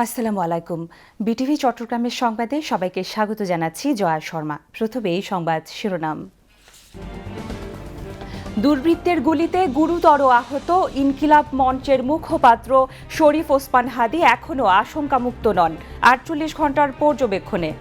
আসসালামু আলাইকুম। বিটিভি চট্টগ্রামের সংবাদে সবাইকে স্বাগত জানাচ্ছি জয়া শর্মা। প্রথমে এই সংবাদ শিরোনাম। দুর্বৃত্তের গুলিতে গুরুতর আহত ইনকিলাব মঞ্চের মুখপাত্র শরীফ ওসমান হাদি এখনও আশঙ্কামুক্ত নন, ৪৮ ঘণ্টার পর্যবেক্ষণে।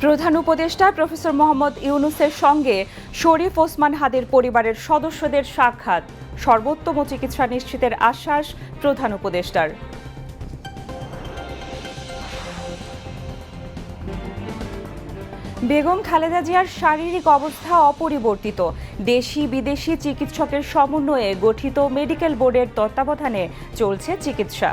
প্রধান উপদেষ্টা প্রফেসর মোহাম্মদ ইউনূসের সঙ্গে শরীফ ওসমান হাদির পরিবারের সদস্যদের সাক্ষাৎ, সর্বোত্তম চিকিৎসা নিশ্চিতের আশ্বাস প্রধান উপদেষ্টার। বেগম খালেদা জিয়ার শারীরিক অবস্থা অপরিবর্তিত, দেশি বিদেশি চিকিৎসকের সমন্বয়ে গঠিত মেডিকেল বোর্ডের তত্ত্বাবধানে চলছে চিকিৎসা।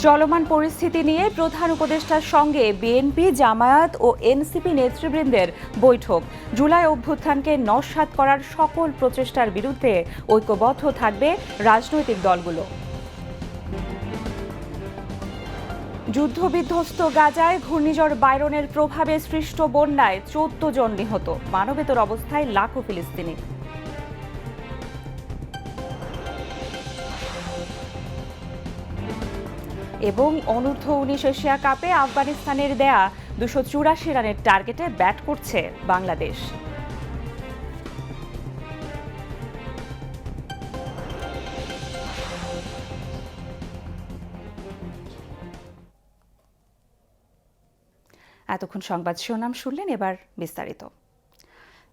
চলমান পরিস্থিতি নিয়ে প্রধান উপদেষ্টার সঙ্গে বিএনপি, জামায়াত ও এনসিপি নেতৃবৃন্দের বৈঠক। জুলাই অভ্যুত্থানকে নস্যাৎ করার সকল প্রচেষ্টার বিরুদ্ধে ঐক্যবদ্ধ থাকবে রাজনৈতিক দলগুলো। যুদ্ধবিধ্বস্ত গাজায় ঘূর্ণিঝড় বায়রনের প্রভাবে সৃষ্ট বন্যায় ১৪ জন নিহত, মানবেতর অবস্থায় লাখো ফিলিস্তিনি। এবং অনূর্ধ্ব-১৯ এশিয়া কাপে আফগানিস্তানের দেয়া ২৮৪ রানের টার্গেটে ব্যাট করছে বাংলাদেশ। এতক্ষণ সংবাদ শিরোনাম শুনলেন, এবার বিস্তারিত।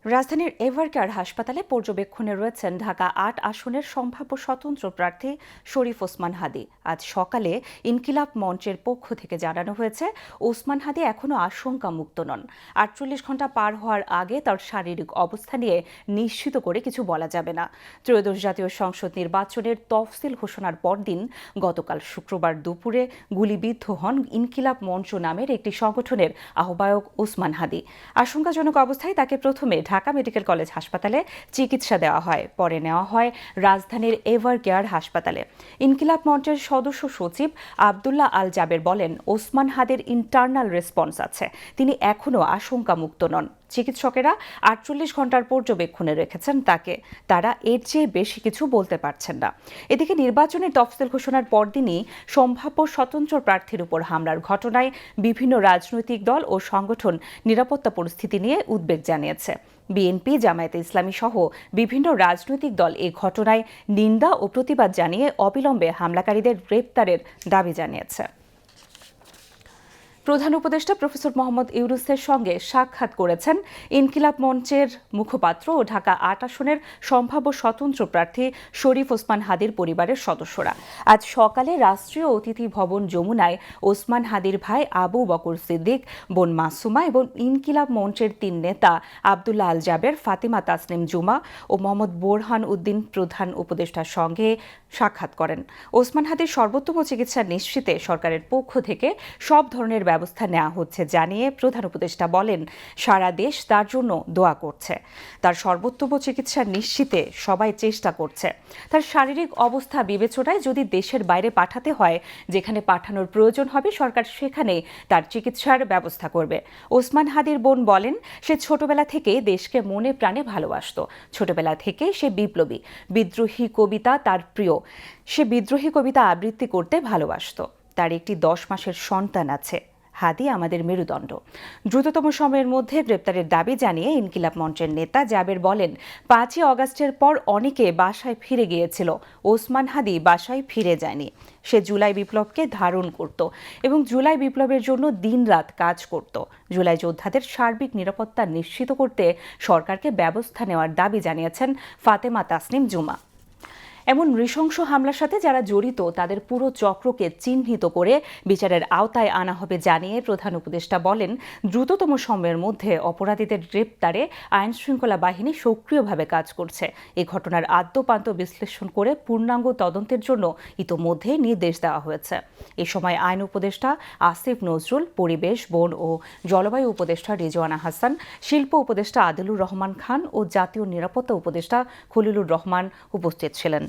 রাজধানীর এভারকেয়ার হাসপাতালে পর্যবেক্ষণে রয়েছেন ঢাকা ৮ আসনের সম্ভাব্য স্বতন্ত্র প্রার্থী শরীফ ওসমান হাদি। আজ সকালে ইনকিলাব মঞ্চের পক্ষ থেকে জানানো হয়েছে, ওসমান হাদি এখনও আশঙ্কামুক্ত নন। ৪৮ ঘণ্টা পার হওয়ার আগে তার শারীরিক অবস্থা নিয়ে নিশ্চিত করে কিছু বলা যাবে না। ত্রয়োদশ জাতীয় সংসদ নির্বাচনের তফসিল ঘোষণার পরদিন গতকাল শুক্রবার দুপুরে গুলিবিদ্ধ হন ইনকিলাব মঞ্চ নামের একটি সংগঠনের আহ্বায়ক ওসমান হাদি। আশঙ্কাজনক অবস্থায় তাকে প্রথমে ঢাকা মেডিকেল কলেজ হাসপাতালে চিকিৎসা দেওয়া হয়, পরে নেওয়া হয় রাজধানীর এভারকেয়ার হাসপাতালে। ইনকিলাব মঞ্চের সদস্য সচিব আবদুল্লাহ আল জাবের বলেন, ওসমান হাদির ইন্টারনাল রেসপন্স আছে, তিনি এখনও আশঙ্কামুক্ত নন। চিকিৎসকেরা ৪৮ ঘণ্টার পর্যবেক্ষণে রেখেছেন তাকে, তারা এর চেয়ে বেশি কিছু বলতে পারছেন না। এদিকে নির্বাচনের তফসিল ঘোষণার পরদিনই সম্ভাব্য স্বতন্ত্র প্রার্থীর উপর হামলার ঘটনায় বিভিন্ন রাজনৈতিক দল ও সংগঠন নিরাপত্তা পরিস্থিতি নিয়ে উদ্বেগ জানিয়েছে। বিএনপি, জামায়াতে ইসলামী সহ বিভিন্ন রাজনৈতিক দল এই ঘটনায় নিন্দা ও প্রতিবাদ জানিয়ে অবিলম্বে হামলাকারীদের গ্রেপ্তারের দাবি জানিয়েছে। প্রধান উপদেষ্টা প্রফেসর মোহাম্মদ ইউনূসের সঙ্গে সাক্ষাৎ করেছেন ইনকিলাব মঞ্চের মুখপাত্র ও ঢাকা ৮ আসনের সম্ভাব্য স্বতন্ত্র প্রার্থী শরীফ ওসমান হাদির পরিবারের সদস্যরা। আজ সকালে রাষ্ট্রীয় অতিথি ভবন যমুনায় ওসমান হাদির ভাই আবু বকর সিদ্দিক, বোন মাসুমা এবং ইনকিলাব মঞ্চের ৩ নেতা আবদুল্লাহ আল জাবের, ফাতিমা তাসনিম জুমা ও মোহাম্মদ বোরহান উদ্দিন প্রধান উপদেষ্টার সঙ্গে সাক্ষাৎ করেন। ওসমান হাদির সর্বোত্তম চিকিৎসা নিশ্চিতে সরকারের পক্ষ থেকে সব ধরনের ব্যবস্থা নেওয়া হচ্ছে জানিয়ে প্রধান উপদেষ্টা বলেন, সারা দেশ তার জন্য দোয়া করছে। তার সর্বোত্তম চিকিৎসা নিশ্চিতে সবাই চেষ্টা করছে। তার শারীরিক অবস্থা বিবেচনায় যদি দেশের বাইরে পাঠাতে হয়, যেখানে পাঠানোর প্রয়োজন হবে সরকার সেখানে তার চিকিৎসার ব্যবস্থা করবে। ওসমান হাদির বোন বলেন, সে ছোটবেলা থেকে দেশকে মনে প্রাণে ভালোবাসত। ছোটবেলা থেকে সে বিপ্লবী, বিদ্রোহী কবিতা তার প্রিয়। সে বিদ্রোহী কবিতা আবৃত্তি করতে ভালোবাসত। তার একটি ১০ মাসের সন্তান আছে। হাদি আমাদের মেরুদণ্ড। দ্রুততম সময়ের মধ্যে গ্রেপ্তারের দাবি জানিয়ে ইনকিলাব মঞ্চের নেতা জাবের বলেন, ৫ই অগাস্টের পর অনেকে বাসায় ফিরে গিয়েছিল, ওসমান হাদি বাসায় ফিরে যায়নি। সে জুলাই বিপ্লবকে ধারণ করত এবং জুলাই বিপ্লবের জন্য দিনরাত কাজ করত। জুলাই যোদ্ধাদের সার্বিক নিরাপত্তা নিশ্চিত করতে সরকারকে ব্যবস্থা নেওয়ার দাবি জানিয়েছেন ফাতেমা তাসনিম জুমা। এমন নৃশংস হামলার সাথে যারা জড়িত তাদের পুরো চক্রকে চিহ্নিত করে বিচারের আওতায় আনা হবে জানিয়ে প্রধান উপদেষ্টা বলেন, দ্রুততম সময়ের মধ্যে অপরাধীদের গ্রেপ্তারে আইনশৃঙ্খলা বাহিনী সক্রিয়ভাবে কাজ করছে। এই ঘটনার আদ্যোপান্ত বিশ্লেষণ করে পূর্ণাঙ্গ তদন্তের জন্য ইতোমধ্যে নির্দেশ দেওয়া হয়েছে। এ সময় আইন উপদেষ্টা আসিফ নজরুল, পরিবেশ, বন ও জলবায়ু উপদেষ্টা রিজওয়ানা হাসান, শিল্প উপদেষ্টা আদিলুর রহমান খান ও জাতীয় নিরাপত্তা উপদেষ্টা খলিলুর রহমান উপস্থিত ছিলেন।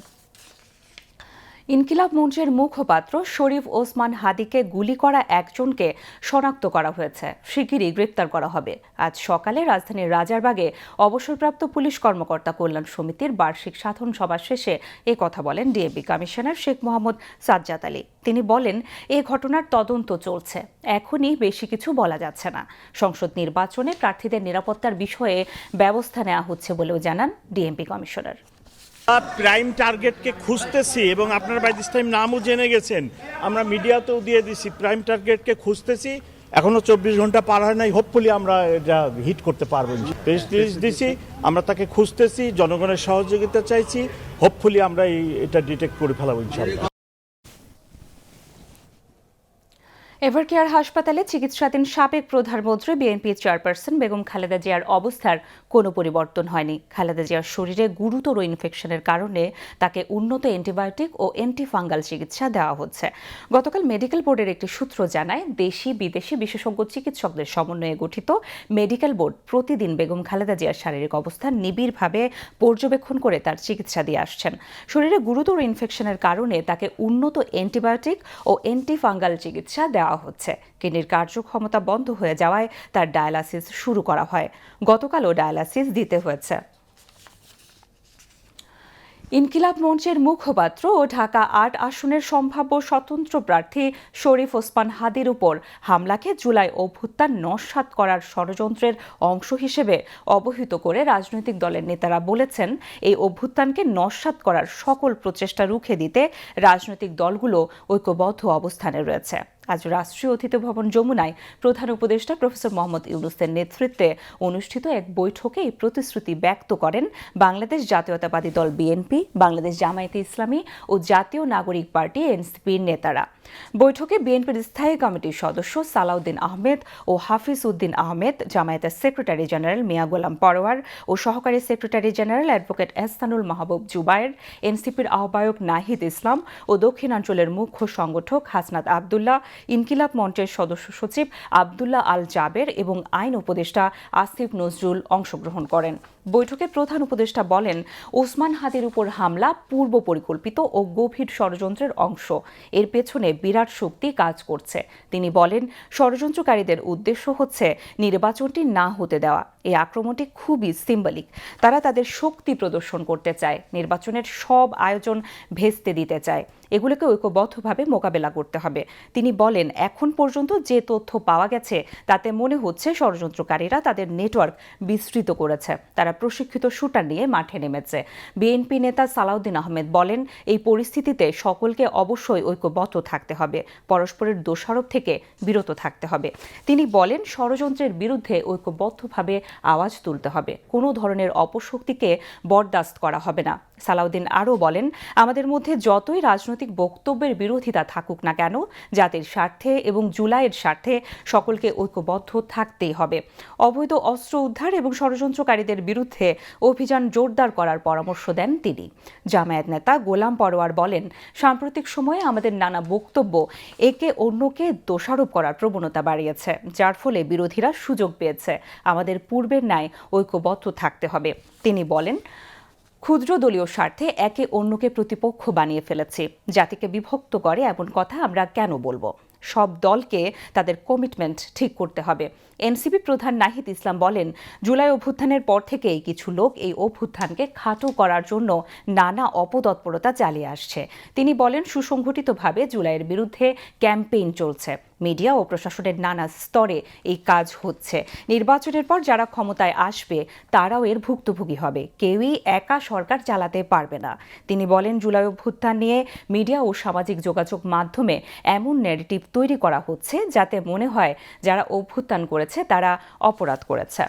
ইনকিলাব মঞ্চের মুখপাত্র শরীফ ওসমান হাদিকে গুলি করা একজনকে শনাক্ত করা হয়েছে। শিগগিরই গ্রেপ্তার করা হবে। আজ সকালে রাজধানীর রাজারবাগে অবসরপ্রাপ্ত পুলিশ কর্মকর্তা কল্যাণ সমিতির বার্ষিক সাধারণ সভা শেষে কথা বলেন ডিএমপি কমিশনার শেখ মোহাম্মদ সাজ্জাদ আলী। তিনি বলেন, এ ঘটনার তদন্ত চলছে, এখনই বেশি কিছু বলা যাচ্ছে না। সংসদ নির্বাচনে প্রার্থীদের নিরাপত্তার বিষয়ে ব্যবস্থা নেওয়া হচ্ছে বলেও জানান ডিএমপি কমিশনার। প্রাইম টার্গেটকে খুঁজতেছি এবং আপনারা বাই দিস টাইম নামও জেনে গেছেন, আমরা মিডিয়াতেও দিয়ে দিছি। প্রাইম টার্গেটকে খুঁজতেছি, এখনো 24 ঘন্টা পার হয় নাই। হোপফুলি আমরা এটা হিট করতে পারবো। দিছি, আমরা তাকে খুঁজতেছি, জনগণের সহযোগিতা চাইছি। হোপফুলি আমরা এটা ডিটেক্ট করে ফেলাবো ইনশাআল্লাহ। এভারকেয়ার হাসপাতালে চিকিৎসাধীন সাবেক প্রধানমন্ত্রী বিএনপি চেয়ারপারসন বেগম খালেদা জিয়ার অবস্থার কোনো পরিবর্তন হয়নি। খালেদা জিয়ার শরীরে গুরুতর ইনফেকশনের কারণে তাকে উন্নত অ্যান্টিবায়োটিক ও অ্যান্টিফাঙ্গাল চিকিৎসা দেওয়া হচ্ছে। গতকাল মেডিকেল বোর্ডের একটি সূত্র জানায়, দেশি বিদেশি বিশেষজ্ঞ চিকিৎসকদের সমন্বয়ে গঠিত মেডিকেল বোর্ড প্রতিদিন বেগম খালেদা জিয়ার শারীরিক অবস্থা নিবিড়ভাবে পর্যবেক্ষণ করে তার চিকিৎসা দিয়ে আসছেন। শরীরে গুরুতর ইনফেকশনের কারণে তাকে উন্নত অ্যান্টিবায়োটিক ও অ্যান্টিফাঙ্গাল চিকিৎসা দেওয়া হচ্ছে। কিডনির কার্যক্ষমতা বন্ধ হয়ে যাওয়ায় তার ডায়ালাসিস শুরু করা হয়। গতকালও ডায়ালাসিস দিতে হয়েছে। ইনকিলাব মঞ্চের মুখপাত্র ও ঢাকা ৮ আসনের সম্ভাব্য স্বতন্ত্র প্রার্থী শরীফ ওসমান হাদির উপর হামলাকে জুলাই অভ্যুত্থান নস্যাৎ করার ষড়যন্ত্রের অংশ হিসেবে অবহিত করে রাজনৈতিক দলের নেতারা বলেছেন, এই অভ্যুত্থানকে নস্যাৎ করার সকল প্রচেষ্টা রুখে দিতে রাজনৈতিক দলগুলো ঐক্যবদ্ধ অবস্থানে রয়েছে। আজ রাষ্ট্রীয় অতিথি ভবন যমুনায় প্রধান উপদেষ্টা প্রফেসর মোহাম্মদ ইউনূসের নেতৃত্বে অনুষ্ঠিত এক বৈঠকে এই প্রতিশ্রুতি ব্যক্ত করেন বাংলাদেশ জাতীয়তাবাদী দল বিএনপি, বাংলাদেশ জামায়াতে ইসলামী ও জাতীয় নাগরিক পার্টি এনসিপির নেতারা। বৈঠকে বিএনপির স্থায়ী কমিটির সদস্য সালাউদ্দিন আহমেদ ও হাফিজ উদ্দিন আহমেদ, জামায়াতের সেক্রেটারি জেনারেল মিয়া গোলাম পরোয়ার ও সহকারী সেক্রেটারি জেনারেল অ্যাডভোকেট এহসানুল মাহবুব জুবায়ের, এনসিপির আহ্বায়ক নাহিদ ইসলাম ও দক্ষিণাঞ্চলের মুখ্য সংগঠক হাসনাত আবদুল্লাহ, ইনকিলাব মঞ্চের সদস্য সচিব আবদুল্লাহ আল জাবের এবং আইন উপদেষ্টা আসিফ নজরুল অংশগ্রহণ করেন। বৈঠকে প্রধান উপদেষ্টা বলেন, ওসমান হাদির উপর হামলা পূর্ব পরিকল্পিত ও গভীর ষড়যন্ত্রের অংশ। এর পেছনে বিরাট শক্তি কাজ করছে। তিনি বলেন, ষড়যন্ত্রকারীদের উদ্দেশ্য হচ্ছে নির্বাচনটি না হতে দেওয়া। এই আক্রমণটি খুবই সিম্বলিক। তারা তাদের শক্তি প্রদর্শন করতে চায়, নির্বাচনের সব আয়োজন ভেস্তে দিতে চায়। এগুলোকে ঐক্যবদ্ধভাবে মোকাবেলা করতে হবে। তিনি বলেন, এখন পর্যন্ত যে তথ্য পাওয়া গেছে তাতে মনে হচ্ছে ষড়যন্ত্রকারীরা তাদের নেটওয়ার্ক বিস্তৃত করেছে। তারা প্রশিক্ষিত শুটার নিয়ে মাঠে নেমেছে। বিএনপি নেতা সালাউদ্দিন আহমেদ বলেন, এই পরিস্থিতিতে সকলকে অবশ্যই ঐক্যবদ্ধ থাকতে হবে, পরস্পরের দোষারোপ থেকে বিরত থাকতে হবে। তিনি বলেন, ষড়যন্ত্রের বিরুদ্ধে ঐক্যবদ্ধভাবে আওয়াজ তুলতে হবে, কোনো ধরনের অপশক্তিকে বরদাস্ত করা হবে না। সালাউদ্দিন আরও বলেন, আমাদের মধ্যে যতই রাজনৈতিক বক্তব্যের বিরোধিতা থাকুক না কেন, জাতির স্বার্থে এবং জুলাইয়ের স্বার্থে সকলকে ঐক্যবদ্ধ থাকতেই হবে। অবৈধ অস্ত্র উদ্ধার এবং ষড়যন্ত্রকারীদের বিরুদ্ধে অভিযান জোরদার করার পরামর্শ দেন তিনি। জামায়াত নেতা গোলাম পরোয়ার বলেন, সাম্প্রতিক সময়ে আমাদের নানা বক্তব্য একে অন্যকে দোষারোপ করার প্রবণতা বাড়িয়েছে, যার ফলে বিরোধীরা সুযোগ পেয়েছে। আমাদের পূর্বের ন্যায় ঐক্যবদ্ধ থাকতে হবে। তিনি বলেন, ক্ষুদ্র দলীয় স্বার্থে একে অন্যকে প্রতিপক্ষ বানিয়ে ফেলেছি। জাতিকে বিভক্ত করে এমন কথা আমরা কেন বলবো? সব দলকে তাদের কমিটমেন্ট ঠিক করতে হবে। এনসিপি প্রধান নাহিদ ইসলাম বলেন, জুলাই অভ্যুত্থানের পর থেকেই কিছু লোক এই অভ্যুত্থানকে খাটো করার জন্য নানা অপতৎপরতা চালিয়ে আসছে। তিনি বলেন, সুসংগঠিতভাবে জুলাইয়ের বিরুদ্ধে ক্যাম্পেইন চলছে। মিডিয়া ও প্রশাসনের নানা স্তরে এই কাজ হচ্ছে। নির্বাচনের পর যারা ক্ষমতায় আসবে তারাও এর ভুক্তভোগী হবে। কেউই একা সরকার চালাতে পারবে না। তিনি বলেন, জুলাই অভ্যুত্থান নিয়ে মিডিয়া ও সামাজিক যোগাযোগ মাধ্যমে এমন ন্যারেটিভ তৈরি করা হচ্ছে যাতে মনে হয় যারা অভ্যুত্থান করেছে তারা অপরাধ করেছে।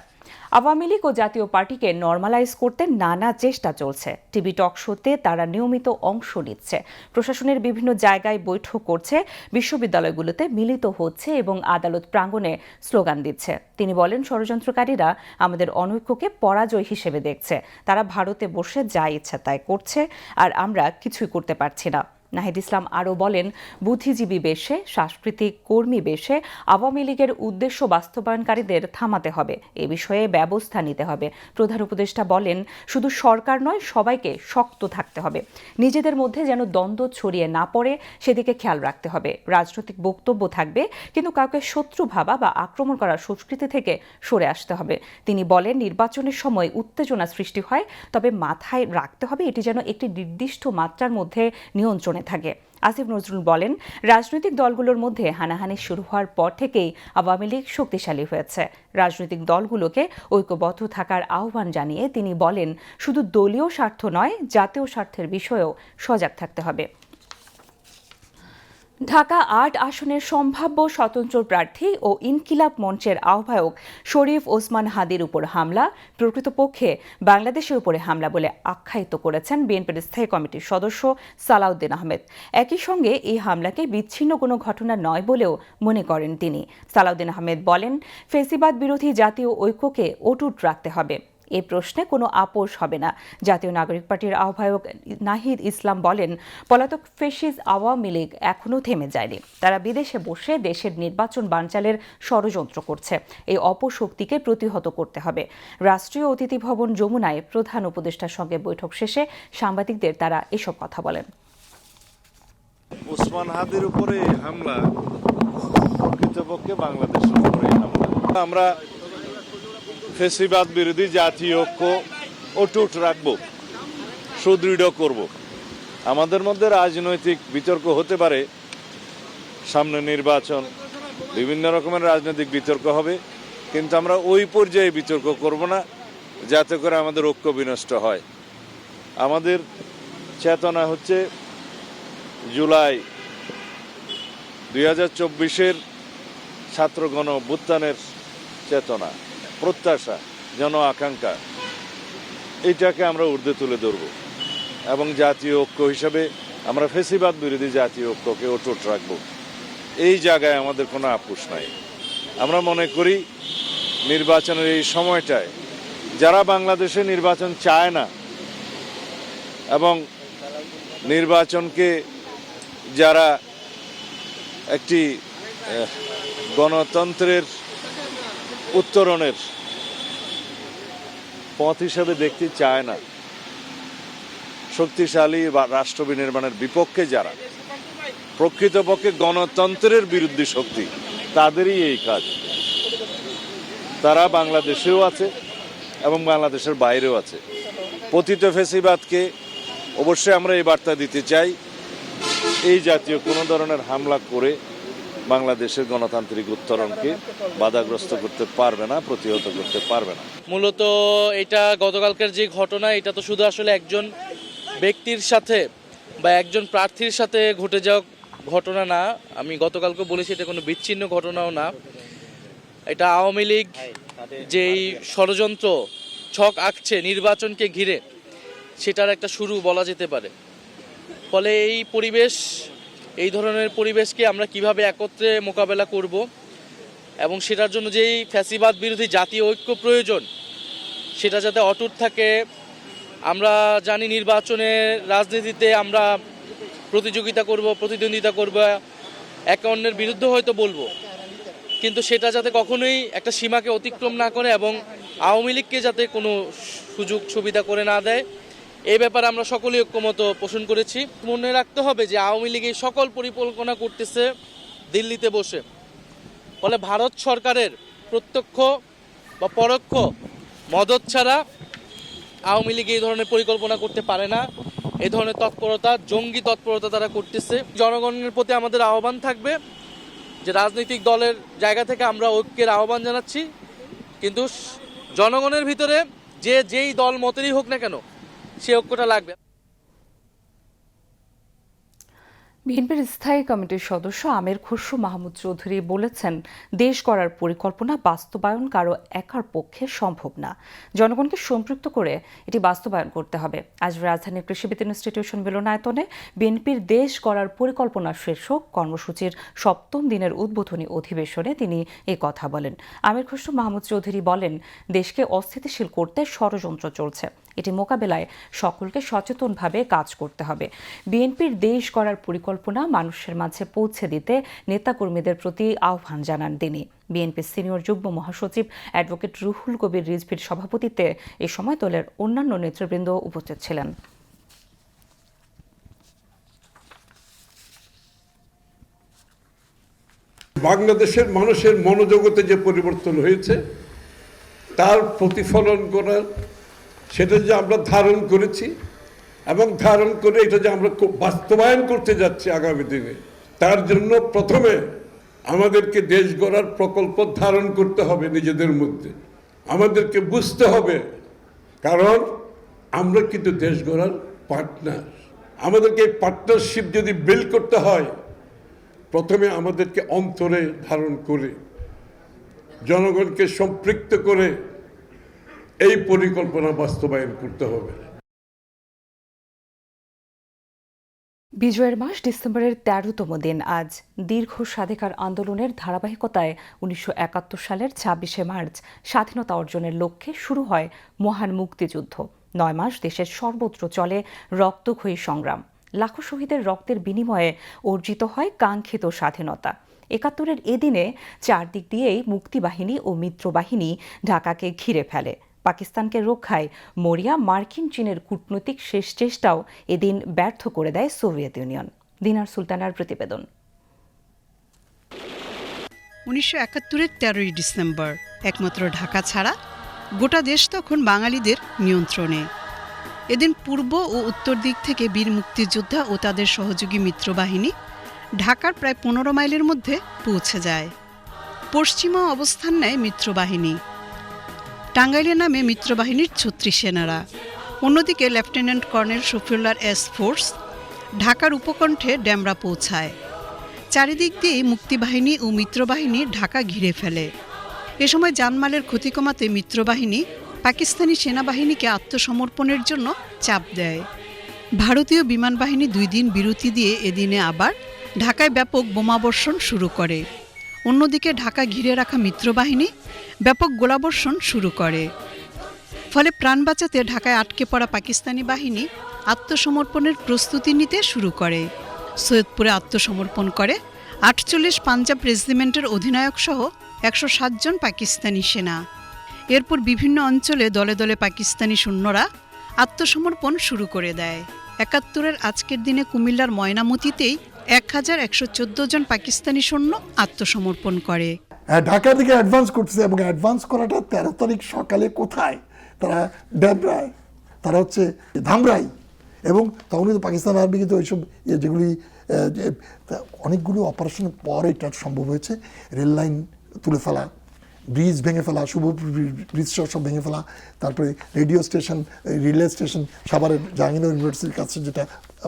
আওয়ামী লীগ ও জাতীয় পার্টিকে নর্মালাইজ করতে নানা চেষ্টা চলছে। টিভি টক শোতে তারা নিয়মিত অংশ নিচ্ছে, প্রশাসনের বিভিন্ন জায়গায় বৈঠক করছে, বিশ্ববিদ্যালয়গুলোতে মিলিত হচ্ছে এবং আদালত প্রাঙ্গণে স্লোগান দিচ্ছে। তিনি বলেন, ষড়যন্ত্রকারীরা আমাদের অনৈক্যকে পরাজয় হিসেবে দেখছে। তারা ভারতে বসে যা ইচ্ছা তাই করছে, আর আমরা কিছুই করতে পারছি না। নাহিদ ইসলাম আরও বলেন, বুদ্ধিজীবী বেশে, সাংস্কৃতিক কর্মী বেশে আওয়ামী লীগের উদ্দেশ্য বাস্তবায়নকারীদের থামাতে হবে, এ বিষয়ে ব্যবস্থা নিতে হবে। প্রধান উপদেষ্টা বলেন, শুধু সরকার নয়, সবাইকে শক্ত থাকতে হবে, নিজেদের মধ্যে যেন দ্বন্দ্ব ছড়িয়ে না পড়ে সেদিকে খেয়াল রাখতে হবে। রাজনৈতিক বক্তব্য থাকবে, কিন্তু কাউকে শত্রু ভাবা বা আক্রমণ করার সংস্কৃতি থেকে সরে আসতে হবে। তিনি বলেন, নির্বাচনের সময় উত্তেজনা সৃষ্টি হয়, তবে মাথায় রাখতে হবে এটি যেন একটি নির্দিষ্ট মাত্রার মধ্যে নিয়ন্ত্রণে থাকে। আসিফ নজরুল বলেন, রাজনৈতিক দলগুলোর মধ্যে হানাহানি শুরু হওয়ার পর থেকেই আওয়ামী লীগ শক্তিশালী হয়েছে। রাজনৈতিক দলগুলোকে ঐক্যবদ্ধ থাকার আহ্বান জানিয়ে তিনি বলেন, শুধু দলীয় স্বার্থ নয়, জাতীয় স্বার্থের বিষয়েও সজাগ থাকতে হবে। ঢাকা ৮ আসনের সম্ভাব্য স্বতন্ত্র প্রার্থী ও ইনকিলাব মঞ্চের আহ্বায়ক শরীফ ওসমান হাদির উপর হামলা প্রকৃতপক্ষে বাংলাদেশের উপরে হামলা বলে আখ্যায়িত করেছেন বিএনপির স্থায়ী কমিটির সদস্য সালাউদ্দিন আহমেদ। একই সঙ্গে এই হামলাকে বিচ্ছিন্ন কোনো ঘটনা নয় বলেও মনে করেন তিনি। সালাউদ্দিন আহমেদ বলেন, ফ্যাসিবাদ বিরোধী জাতীয় ঐক্যকে অটুট রাখতে হবে, এ প্রশ্নে কোনো আপোষ হবে না। জাতীয় নাগরিক পার্টির আহ্বায়ক নাহিদ ইসলাম বলেন, পলাতক ফ্যাসিস্ট আওয়ামী লীগ এখনও থেমে যায়নি, তারা বিদেশে বসে দেশের নির্বাচন বানচালের ষড়যন্ত্র করছে, এই অপশক্তিকে প্রতিহত করতে হবে। রাষ্ট্রীয় অতিথি ভবন যমুনায় প্রধান উপদেষ্টার সঙ্গে বৈঠক শেষে সাংবাদিকদের তারা এসব কথা বলেন। ওসমান হাদির উপরে হামলা প্রকৃতপক্ষে বাংলাদেশের উপরে হামলা। আমরা ফ্যাসিবাদ বিরোধী জাতীয় ঐক্য অটুট রাখবো, সুদৃঢ় করব। আমাদের মধ্যে রাজনৈতিক বিতর্ক হতে পারে, সামনে নির্বাচন, বিভিন্ন রকমের রাজনৈতিক বিতর্ক হবে, কিন্তু আমরা ওই পর্যায়ে বিতর্ক করব না যাতে করে আমাদের ঐক্য বিনষ্ট হয়। আমাদের চেতনা হচ্ছে জুলাই 2024-এর ছাত্র গণ অভ্যুত্থানের চেতনা, প্রত্যাশা, জন আকাঙ্ক্ষা, এটাকে আমরা ঊর্ধ্বে তুলে ধরব এবং জাতীয় ঐক্য হিসাবে আমরা ফ্যাসিবাদ বিরোধী জাতীয় ঐক্যকে অটুট রাখব। এই জায়গায় আমাদের কোনো আপোষ নাই। আমরা মনে করি নির্বাচনের এই সময়টায় যারা বাংলাদেশে নির্বাচন চায় না এবং নির্বাচনকে যারা একটি গণতন্ত্রের উত্তরণের পথ হিসেবে দেখতে চায় না, শক্তিশালী বা রাষ্ট্র বিনির্মাণের বিপক্ষে যারা, প্রকৃতপক্ষে গণতন্ত্রের বিরুদ্ধে শক্তি, তাদেরই এই কাজ। তারা বাংলাদেশেও আছে এবং বাংলাদেশের বাইরেও আছে। পতিত ফ্যাসিবাদকে অবশ্যই আমরা এই বার্তা দিতে চাই, এই জাতীয় কোনো ধরনের হামলা করে বাংলাদেশের গণতান্ত্রিক উত্তরণকে বাধাগ্রস্ত করতে পারবে না, প্রতিহত করতে পারবে না। মূলত এটা গতকালকের যে ঘটনা, এটা তো শুধু আসলে একজন ব্যক্তির সাথে বা একজন প্রার্থীর সাথে ঘটে যাওয়া ঘটনা না। আমি গতকালকে বলেছি এটা কোনো বিচ্ছিন্ন ঘটনাও না। এটা আওয়ামী লীগ যেই ষড়যন্ত্র ছক আঁকছে নির্বাচনকে ঘিরে, সেটার একটা শুরু বলা যেতে পারে। ফলে এই পরিবেশ, এই ধরনের পরিবেশকে আমরা কিভাবে একত্রে মোকাবেলা করব এবং সেটার জন্য যেই ফ্যাসিবাদ বিরোধী জাতীয় ঐক্য প্রয়োজন, সেটা যাতে অটুট থাকে। আমরা জানি নির্বাচনের রাজনীতিতে আমরা প্রতিযোগিতা করব, প্রতিদ্বন্দ্বিতা করব, একে অন্যের বিরুদ্ধে হয়তো বলবো, কিন্তু সেটা যাতে কখনোই একটা সীমাকে অতিক্রম না করে এবং আওয়ামী লীগকে যাতে কোনো সুযোগ সুবিধা করে না দেয়, এই ব্যাপারে আমরা সকলেই ঐক্যমত পোষণ করেছি। মনে রাখতে হবে যে আওয়ামী লীগ এই সকল পরিকল্পনা করতেছে দিল্লিতে বসে। ফলে ভারত সরকারের প্রত্যক্ষ বা পরোক্ষ মদত ছাড়া আওয়ামী লীগ এই ধরনের পরিকল্পনা করতে পারে না। এই ধরনের তৎপরতা, জঙ্গি তৎপরতা তারা করতেছে। জনগণের প্রতি আমাদের আহ্বান থাকবে যে রাজনৈতিক দলের জায়গা থেকে আমরা ঐক্যের আহ্বান জানাচ্ছি, কিন্তু জনগণের ভিতরে যেই দল মতেরই হোক না কেন, সে ঐক্যটা লাগবে। বিএনপির স্থায়ী কমিটির সদস্য আমির খসরু মাহমুদ চৌধুরী বলেছেন, দেশ গড়ার পরিকল্পনা বাস্তবায়ন কারো একার পক্ষে সম্ভব না, জনগণকে সম্পৃক্ত করে এটি বাস্তবায়ন করতে হবে। আজ রাজধানীর কৃষিবিদ ইনস্টিটিউশন মিলনায়তনে বিএনপির দেশ গড়ার পরিকল্পনা শীর্ষক কর্মসূচির ৭ম দিনের উদ্বোধনী অধিবেশনে তিনি এই কথা বলেন। আমির খসরু মাহমুদ চৌধুরী বলেন, দেশকে অস্থিতিশীল করতে ষড়যন্ত্র চলছে, এটি মোকাবেলায় সকলকে সচেতনভাবে কাজ করতে হবে। বিএনপির দেশ গড়ার পরিকল্পনা মানুষের মাঝে পৌঁছে দিতে নেতাকর্মীদের প্রতি আহ্বান জানান তিনি। বিএনপির সিনিয়র যুগ্ম মহাসচিব অ্যাডভোকেট রুহুল কবির রিজভীর সভাপতিত্বে এ সময় দলের অন্যান্য নেতৃবৃন্দ উপস্থিত ছিলেন। বাংলাদেশের মানুষের মনোজগতে যে পরিবর্তন হয়েছে তার প্রতিফলন করার, সেটা যে আমরা ধারণ করেছি এবং ধারণ করে এটা যে আমরা বাস্তবায়ন করতে যাচ্ছি আগামী দিনে, তার জন্য প্রথমে আমাদেরকে দেশ গড়ার প্রকল্প ধারণ করতে হবে নিজেদের মধ্যে। আমাদেরকে বুঝতে হবে, কারণ আমরা কিন্তু দেশ গড়ার পার্টনার। আমাদেরকে এই পার্টনারশিপ যদি বিল্ড করতে হয়, প্রথমে আমাদেরকে অন্তরে ধারণ করে জনগণকে সম্পৃক্ত করে এই পরিকল্পনা বাস্তবায়ন করতে হবে। বিজয়ের মাস ডিসেম্বরের ১৩তম দিন আজ। দীর্ঘ স্বাধিকার আন্দোলনের ধারাবাহিকতায় ১৯৭১ সালের ২৬শে মার্চ স্বাধীনতা অর্জনের লক্ষ্যে শুরু হয় মহান মুক্তিযুদ্ধ। ৯ মাস দেশের সর্বত্র চলে রক্তক্ষয়ী সংগ্রাম। লাখো শহীদের রক্তের বিনিময়ে অর্জিত হয় কাঙ্ক্ষিত স্বাধীনতা। ৭১-এর এদিনে চারদিক দিয়েই মুক্তিবাহিনী ও মিত্রবাহিনী ঢাকাকে ঘিরে ফেলে। পাকিস্তানকে রক্ষায় মরিয়া মার্কিন চীনের কূটনৈতিক শেষ চেষ্টাও এদিন ব্যর্থ করে দেয় সোভিয়েত ইউনিয়ন। দিনার সুলতানার প্রতিবেদন। ১৯৭১-এর ১৩ই ডিসেম্বর, একমাত্র ঢাকা ছাড়া গোটা দেশ তখন বাঙালিদের নিয়ন্ত্রণে। এদিন পূর্ব ও উত্তর দিক থেকে বীর মুক্তিযোদ্ধা ও তাদের সহযোগী মিত্রবাহিনী ঢাকার প্রায় ১৫ মাইলের মধ্যে পৌঁছে যায়। পশ্চিমা অবস্থান নেয় মিত্রবাহিনী। টাঙ্গাইলে নামে মিত্রবাহিনীর ৩৬ সেনারা। অন্যদিকে লেফটেন্যান্ট কর্নেল শফিউল্লাহর এস ফোর্স ঢাকার উপকণ্ঠে ডেমরা পৌঁছায়। চারিদিক দিয়ে মুক্তিবাহিনী ও মিত্রবাহিনী ঢাকা ঘিরে ফেলে। এ সময় জানমালের ক্ষতি কমাতে মিত্রবাহিনী পাকিস্তানি সেনাবাহিনীকে আত্মসমর্পণের জন্য চাপ দেয়। ভারতীয় বিমান বাহিনী ২ দিন বিরতি দিয়ে এদিনে আবার ঢাকায় ব্যাপক বোমাবর্ষণ শুরু করে। অন্যদিকে ঢাকা ঘিরে রাখা মিত্রবাহিনী ব্যাপক গোলাবর্ষণ শুরু করে। ফলে প্রাণ বাঁচাতে ঢাকায় আটকে পড়া পাকিস্তানি বাহিনী আত্মসমর্পণের প্রস্তুতি নিতে শুরু করে। সৈয়দপুরে আত্মসমর্পণ করে ৪৮ পাঞ্জাব রেজিমেন্টের অধিনায়ক সহ ১৬০ জন পাকিস্তানি সেনা। এরপর বিভিন্ন অঞ্চলে দলে দলে পাকিস্তানি সৈন্যরা আত্মসমর্পণ শুরু করে দেয়। ৭১-এর আজকের দিনে কুমিল্লার ময়নামতিতেই ১,১১৪ জন পাকিস্তানি সৈন্য আত্মসমর্পণ করে। ঢাকার দিকে অ্যাডভান্স করতেছে এবং অ্যাডভান্স করাটা ১৩ তারিখ সকালে কোথায়? তারা ডেবরায়, তারা হচ্ছে ধামরাই, এবং তখন কিন্তু পাকিস্তান আর্মি কিন্তু ওইসব যেগুলি অনেকগুলো অপারেশনের পর এটা সম্ভব হয়েছে। রেল লাইন তুলে ফেলা, ব্রিজ ভেঙে ফেলা, শুভপুর ব্রিজ সব ভেঙে ফেলা, তারপরে রেডিও স্টেশন, রিলে স্টেশন সাভারের জাহাঙ্গীরনগর ইউনিভার্সিটির কাছে, যেটা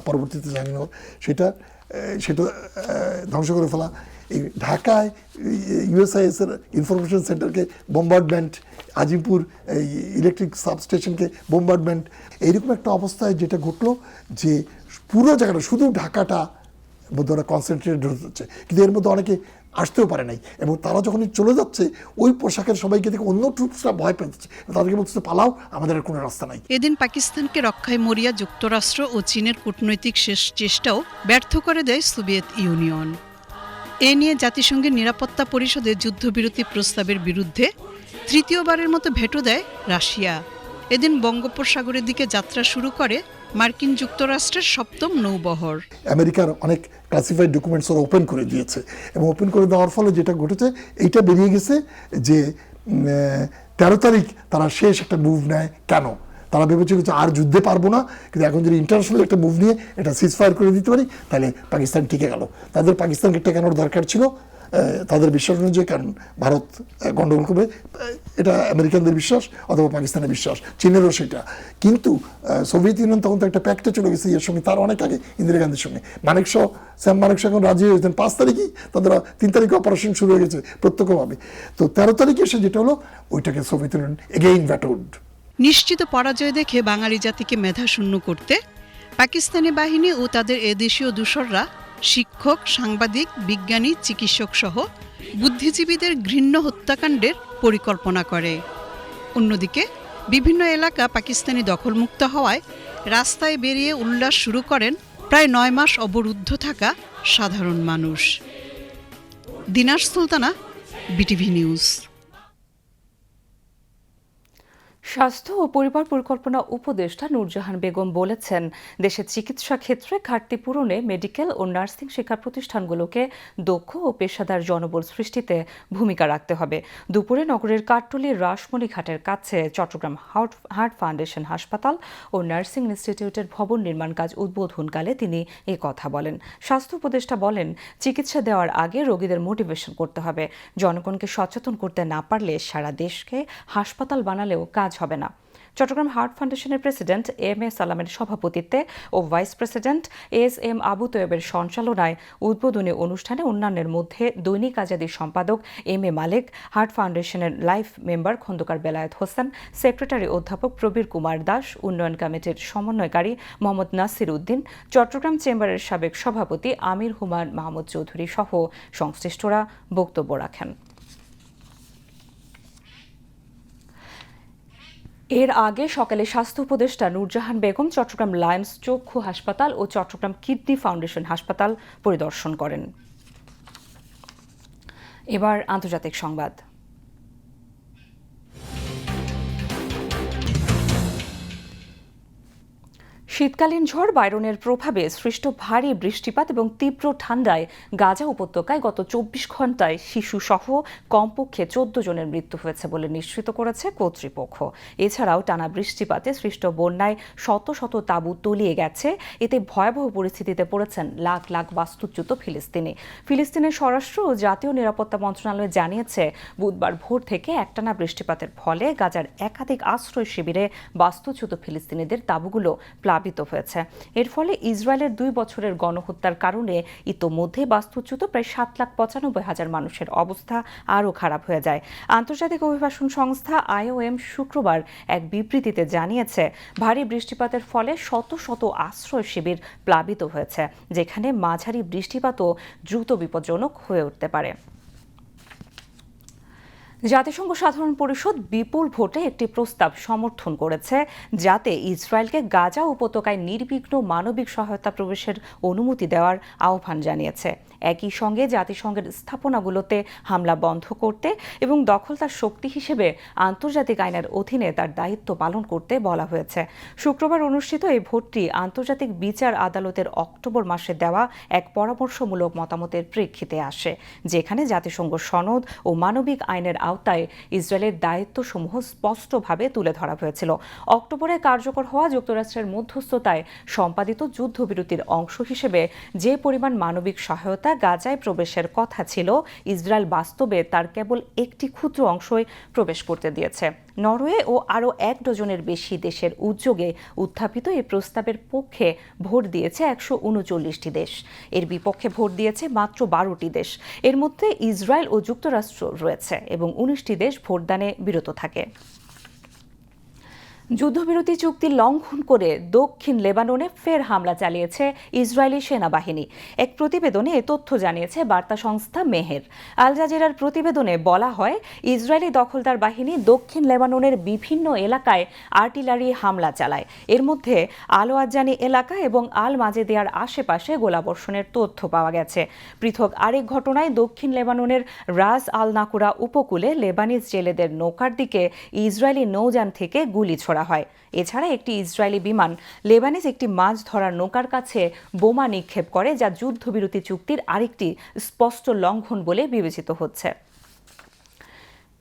পরবর্তীতে জাহাঙ্গীরনগর, সেটা ধ্বংস করে ফেলা। এই ঢাকায় ইউএসআইএস এর ইনফরমেশন সেন্টারকে বোম্বার্ডমেন্ট, আজিমপুর ইলেকট্রিক সাবস্টেশনকে বোম্বার্ডমেন্ট, এইরকম একটা অবস্থায় যেটা ঘটলো যে পুরো জায়গাটা, শুধু ঢাকাটা মধ্যে ওরা কনসেন্ট্রেটেড হচ্ছে, কিন্তু এর মধ্যে অনেকে আসতেও পারে নাই। এবং তারা যখনই চলে যাচ্ছে, ওই পোশাকের সবাইকে দেখে অন্য ট্রুপসরা ভয় পেয়েছে, তাদেরকে বলছে পালাও, আমাদের আর কোনো রাস্তা নাই। এদিন পাকিস্তানকে রক্ষায় মরিয়া যুক্তরাষ্ট্র ও চীনের কূটনৈতিক শেষ চেষ্টাও ব্যর্থ করে দেয় সোভিয়েত ইউনিয়ন। এ নিয়ে জাতিসংঘের নিরাপত্তা পরিষদে যুদ্ধবিরতি প্রস্তাবের বিরুদ্ধে তৃতীয়বারের মতো ভেটো দেয় রাশিয়া। এদিন বঙ্গোপসাগরের দিকে যাত্রা শুরু করে মার্কিন যুক্তরাষ্ট্রের ৭ম নৌবহর। আমেরিকার অনেক ক্লাসিফাইড ডকুমেন্টস ওরা ওপেন করে দিয়েছে, এবং ওপেন করে দেওয়ার ফলে যেটা ঘটেছে, এইটা বেরিয়ে গেছে যে ১৩ তারিখ তারা শেষ একটা মুভ নেয়। কেন? তারা ভেবেছিল যে আর যুদ্ধে পারবো না, কিন্তু এখন যদি ইন্টারন্যাশনাল একটা মুভ নিয়ে এটা সিজ ফায়ার করে দিতে পারি, তাহলে পাকিস্তান টিকে গেল। তাদের পাকিস্তানকে টেকানোর দরকার ছিল তাদের বিশ্বাস অনুযায়ী, কারণ ভারত গণ্ডগোল করবে, এটা আমেরিকানদের বিশ্বাস অথবা পাকিস্তানের বিশ্বাস, চীনেরও সেটা। কিন্তু সোভিয়েত ইউনিয়ন তখন তো একটা প্যাক্টে চলে গেছে এর সঙ্গে, তার অনেক আগে ইন্দিরা গান্ধীর সঙ্গে। স্যাম মানেকশ এখন রাজি হয়েছেন ৫ তারিখই, তাদের ৩ তারিখে অপারেশন শুরু হয়ে গেছে প্রত্যক্ষভাবে। তো ১৩ তারিখে এসে যেটা হলো, ওইটাকে সোভিয়েত ইউনিয়ন এগেইন ভ্যাটোড। নিশ্চিত পরাজয় দেখে বাঙালি জাতিকে মেধাশূন্য করতে পাকিস্তানি বাহিনী ও তাদের এদেশীয় দূষররা শিক্ষক, সাংবাদিক, বিজ্ঞানী, চিকিৎসক সহ বুদ্ধিজীবীদের ঘৃণ্য হত্যাকাণ্ডের পরিকল্পনা করে। অন্যদিকে বিভিন্ন এলাকা পাকিস্তানি দখলমুক্ত হওয়ায় রাস্তায় বেরিয়ে উল্লাস শুরু করেন প্রায় 9 মাস অবরুদ্ধ থাকা সাধারণ মানুষ। দিনার সুলতানা, বিটিভি নিউজ। স্বাস্থ্য ও পরিবার পরিকল্পনা উপদেষ্টা নূরজাহান বেগম বলেছেন, দেশের চিকিৎসা ক্ষেত্রে ঘাটতি পূরণে মেডিকেল ও নার্সিং শিক্ষা প্রতিষ্ঠানগুলোকে দক্ষ ও পেশাদার জনবল সৃষ্টিতে ভূমিকা রাখতে হবে। দুপুরে নগরের কাট্টলীর রাসমণিঘাটের কাছে চট্টগ্রাম হার্ট ফাউন্ডেশন হাসপাতাল ও নার্সিং ইনস্টিটিউটের ভবন নির্মাণ কাজ উদ্বোধনকালে তিনি এ কথা বলেন। স্বাস্থ্য উপদেষ্টা বলেন, চিকিৎসা দেওয়ার আগে রোগীদের মোটিভেশন করতে হবে। জনগণকে সচেতন করতে না পারলে সারা দেশকে হাসপাতাল বানালেও কাজ হবে না। চট্টগ্রাম হার্ট ফাউন্ডেশনের প্রেসিডেন্ট এম এ সালামের সভাপতিত্বে ও vice president S M Abu তৈয়বের সঞ্চালনায় উদ্বোধনী অনুষ্ঠানে অন্যান্যের মধ্যে দৈনিক আজাদীর সম্পাদক এম এ মালেক, হার্ট ফাউন্ডেশনের life member Khondokar Belayet Hossain, secretary অধ্যাপক প্রবীর কুমার দাস, উন্নয়ন কমিটির সমন্বয়কারী মোহাম্মদ নাসির উদ্দিন, চট্টগ্রাম চেম্বারের সাবেক সভাপতি আমির হুমায়ুন মাহমুদ চৌধুরী সহ সংশ্লিষ্টরা বক্তব্য রাখেন। এর আগে সকালে স্বাস্থ্য উপদেষ্টা নূরজাহান বেগম চট্টগ্রাম লায়ন্স চক্ষু হাসপাতাল ও চট্টগ্রাম কিডনি ফাউন্ডেশন হাসপাতাল পরিদর্শন করেন। এবার আন্তর্জাতিক সংবাদ। শীতকালীন ঝড় বাইরনের প্রভাবে সৃষ্ট ভারী বৃষ্টিপাত এবং তীব্র ঠান্ডায় গাজা উপত্যকায় গত 24 ঘণ্টায় শিশুসহ কমপক্ষে 14 জনের মৃত্যু হয়েছে বলে নিশ্চিত করেছে কর্তৃপক্ষ। এছাড়াও টানা বৃষ্টিপাতে সৃষ্ট বন্যায় শত শত তাঁবু তলিয়ে গেছে। এতে ভয়াবহ পরিস্থিতিতে পড়েছেন লাখ লাখ বাস্তুচ্যুত ফিলিস্তিনি। ফিলিস্তিনের স্বরাষ্ট্র ও জাতীয় নিরাপত্তা মন্ত্রণালয় জানিয়েছে, বুধবার ভোর থেকে একটানা বৃষ্টিপাতের ফলে গাজার একাধিক আশ্রয় শিবিরে বাস্তুচ্যুত ফিলিস্তিনিদের তাঁবুগুলো প্লাবিত হয়েছে। এর ফলে ইসরায়েলের 2 বছরের গণহত্যার কারণে ইতোমধ্যে বাস্তুচ্যুত প্রায় 7,95,000 মানুষের অবস্থা আরও খারাপ হয়ে যায়। আন্তর্জাতিক অভিবাসন সংস্থা IOM শুক্রবার এক বিবৃতিতে জানিয়েছে, ভারী বৃষ্টিপাতের ফলে শত শত আশ্রয় শিবির প্লাবিত হয়েছে, যেখানে মাঝারি বৃষ্টিপাতও দ্রুত বিপজ্জনক হয়ে উঠতে পারে। জাতিসংঘ সাধারণ পরিষদ বিপুল ভোটে একটি প্রস্তাব সমর্থন করেছে, যাতে ইসরায়েলকে গাজা উপত্যকায় নির্বিঘ্ন মানবিক সহায়তা প্রবেশের অনুমতি দেওয়ার আহ্বান জানিয়েছে। একই সঙ্গে জাতিসংঘের স্থাপনাগুলোতে হামলা বন্ধ করতে এবং দখলদার শক্তি হিসেবে আন্তর্জাতিক আইনের অধীনে তার দায়িত্ব পালন করতে বলা হয়েছে। শুক্রবার অনুষ্ঠিত এই ভোটটি আন্তর্জাতিক বিচার আদালতের অক্টোবর মাসে দেওয়া এক পরামর্শমূলক মতামতের প্রেক্ষিতে আসে, যেখানে জাতিসংঘ সনদ ও মানবিক আইনের আওতায় ইসরায়েলের দায়িত্বসমূহ স্পষ্টভাবে তুলে ধরা হয়েছিল। অক্টোবরে কার্যকর হওয়া যুক্তরাষ্ট্রের মধ্যস্থতায় সম্পাদিত যুদ্ধবিরতির অংশ হিসেবে যে পরিমাণ মানবিক সহায়তা গাজায় প্রবেশের কথা ছিল, ইসরায়েল বাস্তবে তার কেবল একটি ক্ষুদ্র অংশই প্রবেশ করতে দিয়েছে। নরওয়ে ও আরও 1 ডজনের বেশি দেশের উদ্যোগে উত্থাপিত এই প্রস্তাবের পক্ষে ভোট দিয়েছে 139টি দেশ। এর বিপক্ষে ভোট দিয়েছে মাত্র 12টি দেশ। এর মধ্যে ইসরায়েল ও যুক্তরাষ্ট্র রয়েছে এবং 19টি দেশ ভোটদানে বিরত থাকে। যুদ্ধবিরতি চুক্তি লঙ্ঘন করে দক্ষিণ লেবাননে ফের হামলা চালিয়েছে ইসরায়েলি সেনাবাহিনী। এক প্রতিবেদনে এ তথ্য জানিয়েছে বার্তা সংস্থা মেহের। আল জাজিরার প্রতিবেদনে বলা হয়, ইসরায়েলি দখলদার বাহিনী দক্ষিণ লেবাননের বিভিন্ন এলাকায় আর্টিলারি হামলা চালায়। এর মধ্যে আল আজানি এলাকা এবং আল মাজেদিয়ার আশেপাশে গোলাবর্ষণের তথ্য পাওয়া গেছে। পৃথক আরেক ঘটনায় দক্ষিণ লেবাননের রাস আল নাকুরা উপকূলে লেবানিজ জেলেদের নৌকার দিকে ইসরায়েলি নৌযান থেকে গুলি ছোড়া হয়। এছাড়া একটি ইসরায়েলি বিমান লেবানিজ একটি মাছ ধরার নৌকার কাছে বোমা নিক্ষেপ করে, যা যুদ্ধবিরতি চুক্তির আরেকটি স্পষ্ট লঙ্ঘন বলে বিবেচিত হচ্ছে।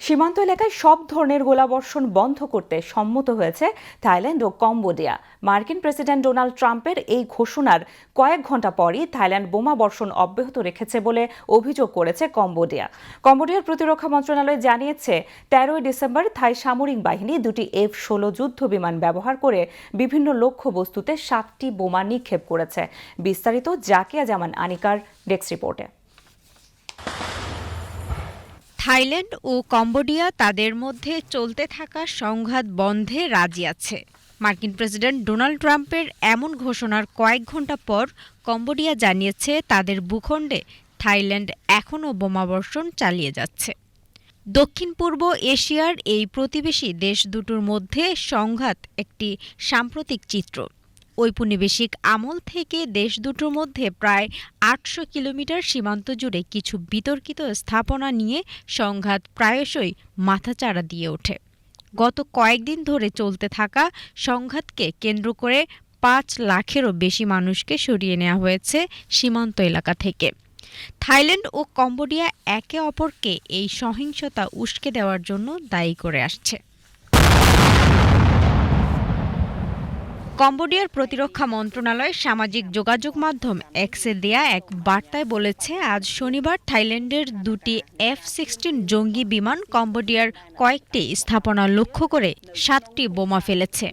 সীমান্ত এলাকায় সব ধরনের গোলাবর্ষণ বন্ধ করতে সম্মত হয়েছে থাইল্যান্ড ও কম্বোডিয়া। মার্কিন প্রেসিডেন্ট ডোনাল্ড ট্রাম্পের এই ঘোষণার কয়েক ঘণ্টা পরই থাইল্যান্ড বোমা বর্ষণ অব্যাহত রেখেছে বলে অভিযোগ করেছে কম্বোডিয়া। কম্বোডিয়ার প্রতিরক্ষা মন্ত্রণালয় জানিয়েছে, 13 ডিসেম্বর থাই সামরিক বাহিনী 2টি F-16 যুদ্ধ বিমান ব্যবহার করে বিভিন্ন লক্ষ্যবস্তুতে 7টি বোমা নিক্ষেপ করেছে। বিস্তারিত জাকিয়া জামান আনিকার ডেস্ক রিপোর্টে। থাইল্যান্ড ও কম্বোডিয়া তাদের মধ্যে চলতে থাকা সংঘাত বন্ধে রাজি আছে। মার্কিন প্রেসিডেন্ট ডোনাল্ড ট্রাম্পের এমন ঘোষণার কয়েক ঘণ্টা পর কম্বোডিয়া জানিয়েছে, তাদের ভূখণ্ডে থাইল্যান্ড এখনও বোমাবর্ষণ চালিয়ে যাচ্ছে। দক্ষিণ পূর্ব এশিয়ার এই প্রতিবেশী দেশ দুটোর মধ্যে সংঘাত একটি সাম্প্রতিক চিত্র। ঔপনিবেশিক আমল থেকে দেশ দুটোর মধ্যে প্রায় ৮০০ কিলোমিটার সীমান্ত জুড়ে কিছু বিতর্কিত স্থাপনা নিয়ে সংঘাত প্রায়শই মাথাচাড়া দিয়ে ওঠে। গত কয়েকদিন ধরে চলতে থাকা সংঘাতকে কেন্দ্র করে ৫ লাখেরও বেশি মানুষকে সরিয়ে নেওয়া হয়েছে সীমান্ত এলাকা থেকে। থাইল্যান্ড ও কম্বোডিয়া একে অপরকে এই সহিংসতা উস্কে দেওয়ার জন্য দায়ী করে আসছে। কম্বোডিয়ার প্রতিরক্ষা মন্ত্রণালয় সামাজিক যোগাযোগ মাধ্যম এক্সে দেয়া এক বার্তায় বলেছে, আজ শনিবার থাইল্যান্ডের দুটি F-16 জঙ্গি বিমান কম্বোডিয়ার কয়েকটি স্থাপনা লক্ষ্য করে 7টি বোমা ফেলেছে।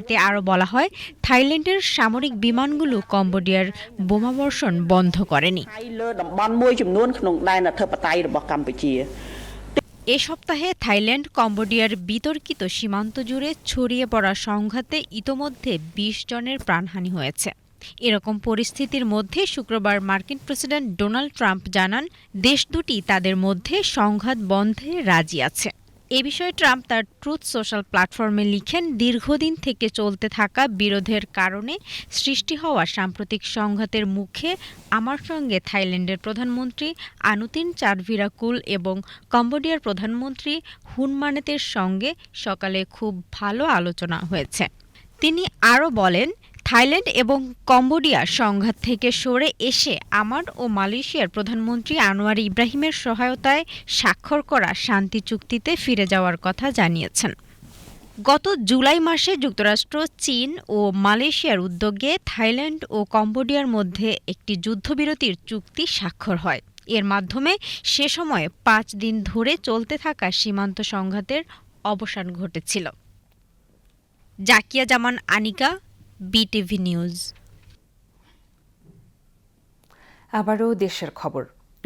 এতে আরও বলা হয়, থাইল্যান্ডের সামরিক বিমানগুলো কম্বোডিয়ার বোমাবর্ষণ বন্ধ করেনি। এ সপ্তাহে থাইল্যান্ড কম্বোডিয়ার বিতর্কিত সীমান্ত জুড়ে ছড়িয়ে পড়া সংঘাতে ইতোমধ্যে ২০ জনের প্রাণহানি হয়েছে। এরকম পরিস্থিতির মধ্যে শুক্রবার মার্কিন প্রেসিডেন্ট ডোনাল্ড ট্রাম্প জানান, দেশ দুটি তাদের মধ্যে সংঘাত বন্ধে রাজি আছে। এ বিষয়ে ট্রাম্প তার ট্রুথ সোশ্যাল প্ল্যাটফর্মে লিখেন, দীর্ঘদিন থেকে চলতে থাকা বিরোধের কারণে সৃষ্টি হওয়া সাম্প্রতিক সংঘাতের মুখে আমার সঙ্গে থাইল্যান্ডের প্রধানমন্ত্রী আনুতিন চারভিরাকুল এবং কম্বোডিয়ার প্রধানমন্ত্রী হুন মানেতের সঙ্গে সকালে খুব ভালো আলোচনা হয়েছে। তিনি আরও বলেন, থাইল্যান্ড এবং কম্বোডিয়া সংঘাত থেকে সরে এসে আমার ও মালয়েশিয়ার প্রধানমন্ত্রী আনোয়ার ইব্রাহিমের সহায়তায় স্বাক্ষর করা শান্তি চুক্তিতে ফিরে যাওয়ার কথা জানিয়েছেন। গত জুলাই মাসে যুক্তরাষ্ট্র, চীন ও মালয়েশিয়ার উদ্যোগে থাইল্যান্ড ও কম্বোডিয়ার মধ্যে একটি যুদ্ধবিরতির চুক্তি স্বাক্ষর হয়। এর মাধ্যমে সে সময় ৫ দিন ধরে চলতে থাকা সীমান্ত সংঘাতের অবসান ঘটেছিল। জাকিয়া জামান আনিকা, বিটিভি নিউজ। আবারও দেশের খবর।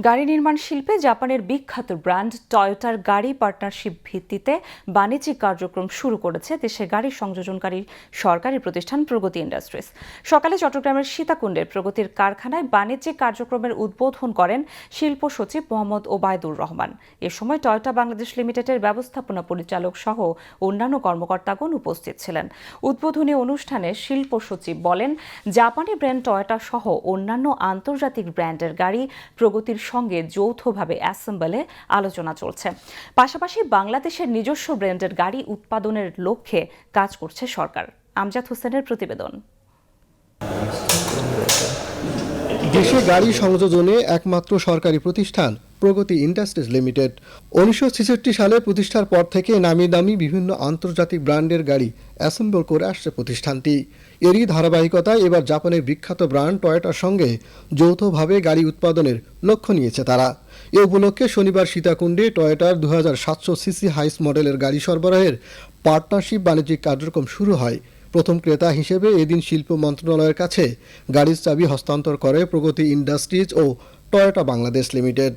গাড়ি নির্মাণ শিল্পে জাপানের বিখ্যাত ব্র্যান্ড টয়োটার গাড়ি পার্টনারশিপ ভিত্তিতে বাণিজ্যিক কার্যক্রম শুরু করেছে দেশের গাড়ি সংযোজনকারী সরকারি প্রতিষ্ঠান প্রগতি ইন্ডাস্ট্রিজ। সকালে চট্টগ্রামের সীতাকুণ্ডের প্রগতির কারখানায় বাণিজ্যিক কার্যক্রমের উদ্বোধন করেন শিল্প সচিব মোহাম্মদ ওবায়দুর রহমান। এ সময় টয়োটা বাংলাদেশ লিমিটেডের ব্যবস্থাপনা পরিচালক সহ অন্যান্য কর্মকর্তাগণ উপস্থিত ছিলেন। উদ্বোধনী অনুষ্ঠানে শিল্প সচিব বলেন, জাপানি ব্র্যান্ড টয়োটা সহ অন্যান্য আন্তর্জাতিক ব্র্যান্ডের গাড়ি প্রগতির সঙ্গে যৌথভাবে অ্যাসেম্বলে আলোচনা চলছে। পাশাপাশি বাংলাদেশের নিজস্ব ব্র্যান্ডের গাড়ি উৎপাদনের লক্ষ্যে কাজ করছে সরকার। আমজাদ হোসেনের প্রতিবেদন। দেশে গাড়ি সংযোজনে একমাত্র সরকারি প্রতিষ্ঠান প্রগতি ইন্ডাস্ট্রিজ লিমিটেড। 1966 সালে প্রতিষ্ঠার পর থেকে নামি দামি বিভিন্ন আন্তর্জাতিক ব্র্যান্ডের গাড়ি অ্যাসেম্বল করে আসছে প্রতিষ্ঠানটি। এরই ধারাবাহিকতায় এবার জাপানের বিখ্যাত ব্র্যান্ড টয়োটার সঙ্গে যৌথভাবে গাড়ি উৎপাদনের লক্ষ্য নিয়েছে তারা। এ উপলক্ষে শনিবার সীতাকুণ্ডে টয়োটার 2700 সিসি হাইস মডেলের গাড়ি সরবরাহের পার্টনারশিপ বাণিজ্যিক কার্যক্রম শুরু হয়। প্রথম ক্রেতা হিসেবে এদিন শিল্প মন্ত্রণালয়ের কাছে গাড়ির চাবি হস্তান্তর করে প্রগতি ইন্ডাস্ট্রিজ ও টয়োটা বাংলাদেশ লিমিটেড।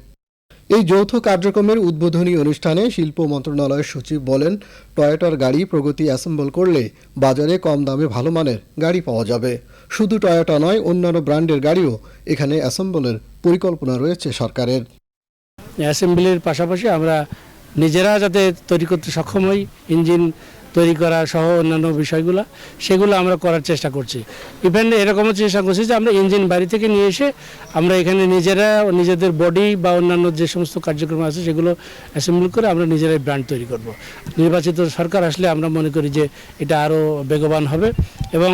এই যৌথ কার্যক্রমের উদ্বোধনী অনুষ্ঠানে শিল্প মন্ত্রণালয়ের সচিব বলেন, টয়োটার গাড়ি প্রগতি অ্যাসেম্বল করলে বাজারে কম দামে ভালো মানের গাড়ি পাওয়া যাবে। শুধু টয়োটা নয়, অন্যান্য ব্র্যান্ডের গাড়িও এখানে অ্যাসেম্বলের পরিকল্পনা রয়েছে সরকারের। অ্যাসেম্বলির পাশাপাশি আমরা নিজেরা যাতে তৈরি করতে সক্ষম হই, ইঞ্জিন তৈরি করা সহ অন্যান্য বিষয়গুলো সেগুলো আমরা করার চেষ্টা করছি। ইভেন এরকমও চেষ্টা করছি যে আমরা ইঞ্জিন বাড়ি থেকে নিয়ে এসে আমরা এখানে নিজেরা নিজেদের বডি বা অন্যান্য যে সমস্ত কার্যক্রম আছে সেগুলো অ্যাসেম্বল করে আমরা নিজেরাই ব্র্যান্ড তৈরি করব। নির্বাচিত সরকার আসলে আমরা মনে করি যে এটা আরও বেগবান হবে এবং